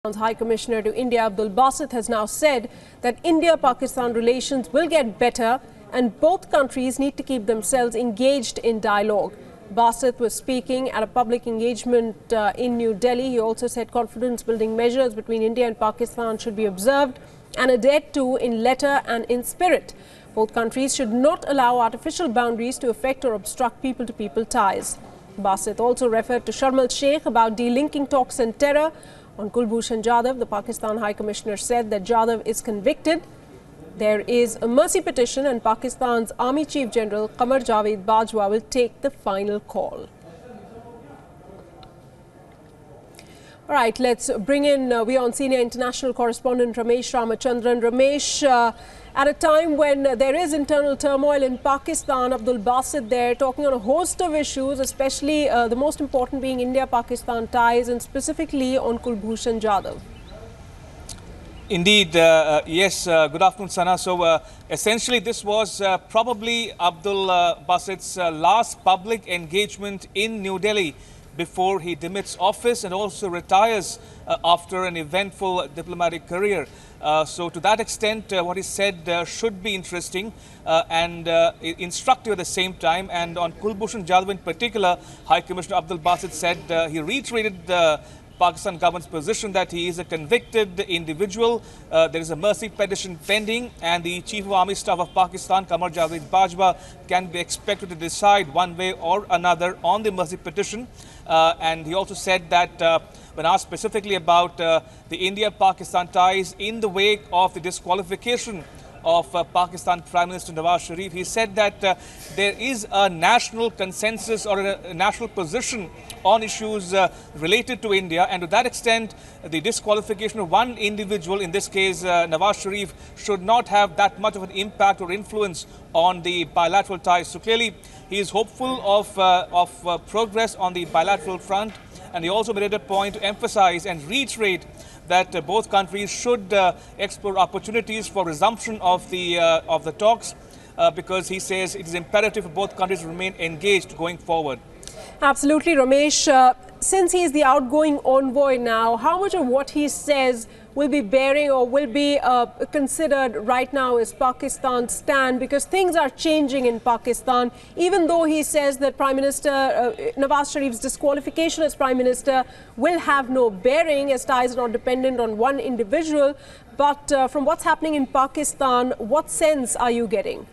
High Commissioner to India, Abdul Basit, has now said that India-Pakistan relations will get better and both countries need to keep themselves engaged in dialogue. Basit was speaking at a public engagement in New Delhi. He also said confidence-building measures between India and Pakistan should be observed and adhered to in letter and in spirit. Both countries should not allow artificial boundaries to affect or obstruct people-to-people ties. Basit also referred to Sharm el-Sheikh about delinking talks and terror. On Kulbhushan Jadhav, the Pakistan High Commissioner said that Jadhav is convicted. There is a mercy petition and Pakistan's Army Chief General Qamar Javed Bajwa will take the final call. All right, let's bring in WION senior international correspondent Ramesh Ramachandran. Ramesh, at a time when there is internal turmoil in Pakistan, Abdul Basit there talking on a host of issues, especially the most important being India-Pakistan ties and specifically on Kulbhushan Jadhav. Indeed, yes. Good afternoon, Sana. So essentially this was probably Abdul Basit's last public engagement in New Delhi before he demits office and also retires after an eventful diplomatic career. So to that extent, what he said should be interesting and instructive at the same time. And on Kulbhushan Jadhav in particular, High Commissioner Abdul Basit said he reiterated the Pakistan government's position that he is a convicted individual. There is a mercy petition pending and the Chief of Army Staff of Pakistan, Qamar Javed Bajwa, can be expected to decide one way or another on the mercy petition. And he also said that when asked specifically about the India-Pakistan ties in the wake of the disqualification of Pakistan Prime Minister Nawaz Sharif, he said that there is a national consensus or a national position on issues related to India, and to that extent the disqualification of one individual, in this case Nawaz Sharif, should not have that much of an impact or influence on the bilateral ties. So clearly he is hopeful of progress on the bilateral front, and he also made it a point to emphasize and reiterate that both countries should explore opportunities for resumption of the talks because he says it is imperative for both countries to remain engaged going forward. Absolutely, Ramesh. Since he is the outgoing envoy now, how much of what he says will be bearing or will be considered right now as Pakistan's stand? Because things are changing in Pakistan. Even though he says that Prime Minister Nawaz Sharif's disqualification as Prime Minister will have no bearing as ties are not dependent on one individual. But from what's happening in Pakistan, what sense are you getting?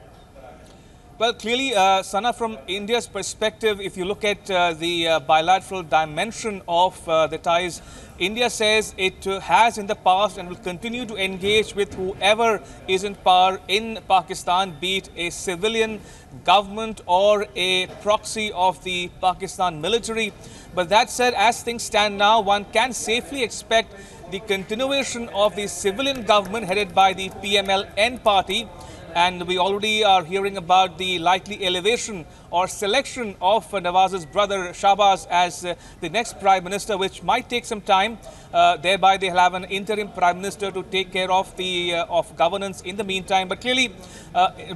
Well, clearly, Sana, from India's perspective, if you look at the bilateral dimension of the ties, India says it has in the past and will continue to engage with whoever is in power in Pakistan, be it a civilian government or a proxy of the Pakistan military. But that said, as things stand now, one can safely expect the continuation of the civilian government headed by the PMLN party. And we already are hearing about the likely elevation or selection of Nawaz's brother Shahbaz as the next Prime Minister, which might take some time. Thereby, they'll have an interim Prime Minister to take care of the governance in the meantime. But clearly,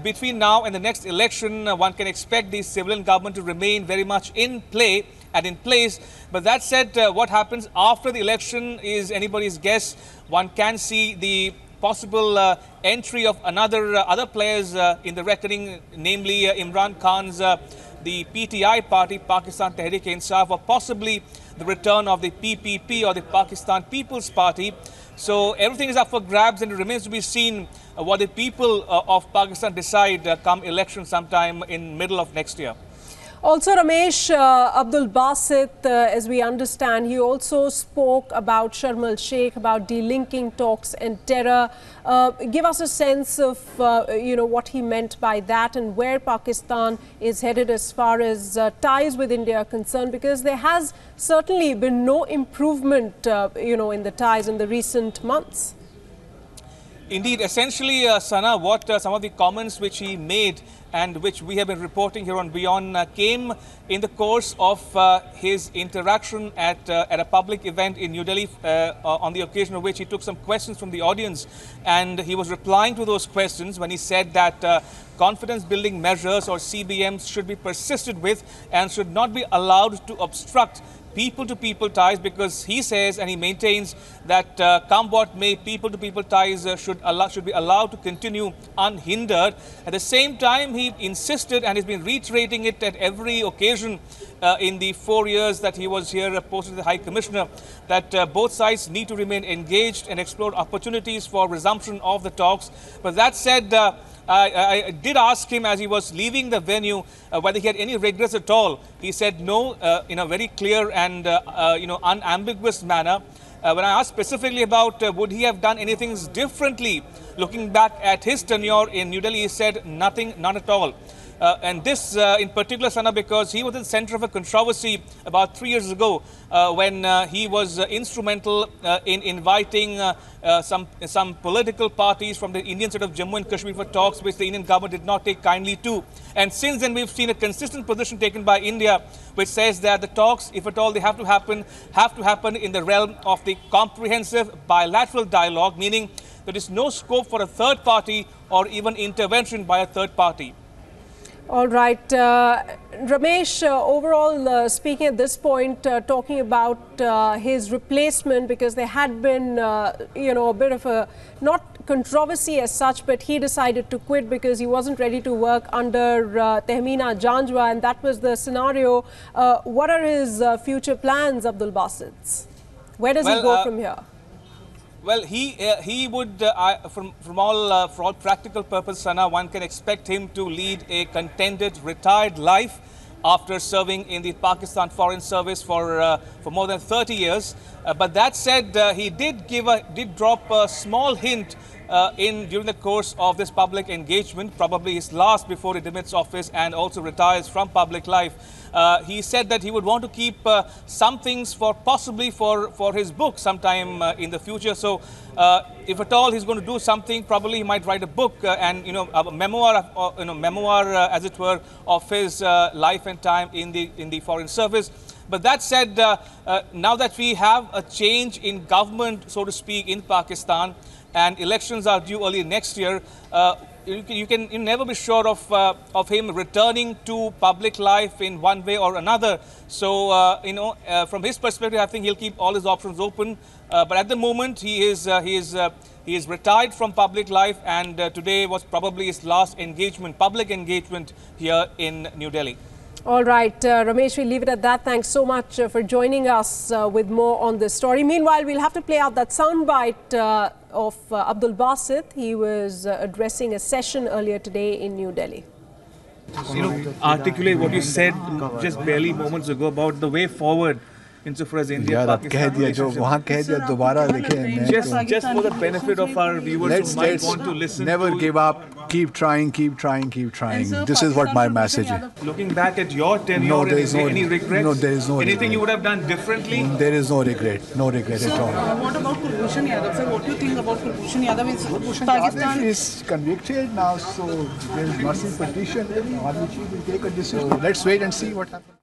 between now and the next election, one can expect the civilian government to remain very much in play and in place. But that said, what happens after the election is anybody's guess. One can see the possible entry of other players in the reckoning, namely Imran Khan's the PTI party, Pakistan Tehreek-e-Insaf, or possibly the return of the PPP or the Pakistan People's Party. So everything is up for grabs, and it remains to be seen what the people of Pakistan decide come election sometime in middle of next year. Also, Ramesh, Abdul Basit, as we understand, he also spoke about Sharm el-Sheikh, about delinking talks and terror. Give us a sense of, what he meant by that and where Pakistan is headed as far as ties with India are concerned, because there has certainly been no improvement, in the ties in the recent months. Indeed, essentially, Sana, what some of the comments which he made and which we have been reporting here on WION came in the course of his interaction at a public event in New Delhi, on the occasion of which he took some questions from the audience. And he was replying to those questions when he said that confidence-building measures or CBMs should be persisted with and should not be allowed to obstruct people-to-people ties, because he says and he maintains that come what may, people-to-people ties should be allowed to continue unhindered. At the same time, he insisted, and he's been reiterating it at every occasion in the 4 years that he was here posted as the High Commissioner, that both sides need to remain engaged and explore opportunities for resumption of the talks. But that said, I did ask him as he was leaving the venue whether he had any regrets at all. He said no, in a very clear and unambiguous manner. When I asked specifically about would he have done anything differently looking back at his tenure in New Delhi, he said nothing, none at all. And this in particular, Sana, because he was in the center of a controversy about 3 years ago when he was instrumental in inviting some political parties from the Indian state of Jammu and Kashmir for talks, which the Indian government did not take kindly to. And since then, we've seen a consistent position taken by India, which says that the talks, if at all they have to happen in the realm of the comprehensive bilateral dialogue, meaning there is no scope for a third party or even intervention by a third party. All right, Ramesh, overall speaking at this point, talking about his replacement, because there had been, a bit of a, not controversy as such, but he decided to quit because he wasn't ready to work under Tehmeena Janjwa, and that was the scenario. What are his future plans, Abdul Basit? Where does he go from here? Well, he would, for all practical purpose, Sana, one can expect him to lead a contented, retired life after serving in the Pakistan Foreign Service for more than 30 years. But that said, he did drop a small hint during the course of this public engagement, probably his last before he demits office and also retires from public life. He said that he would want to keep some things possibly for his book sometime in the future. So if at all he's going to do something, probably he might write a book and a memoir, as it were, of his life and time in the Foreign Service. But that said, now that we have a change in government, so to speak, in Pakistan, and elections are due early next year, you can never be sure of him returning to public life in one way or another. So from his perspective, I think he'll keep all his options open. But at the moment, he is retired from public life, and today was probably his last public engagement here in New Delhi. All right, Ramesh, we'll leave it at that. Thanks so much for joining us with more on this story. Meanwhile, we'll have to play out that soundbite of Abdul Basit. He was addressing a session earlier today in New Delhi. Articulate what you said just barely moments ago about the way forward insofar as India-Pakistan relationship. Just for the benefit of our viewers who might want to listen. Never give up. Keep trying, keep trying, keep trying. This is what my message is. Looking back at your tenure, any regrets? No, there is no Anything regret. you would have done differently? There is no regret. No regret at all. What about Kulbhushan Yadav, sir? What do you think about Kulbhushan Yadav? Pakistan is convicted now, so there is mercy petition on which he will take a decision. Let's wait and see what happens.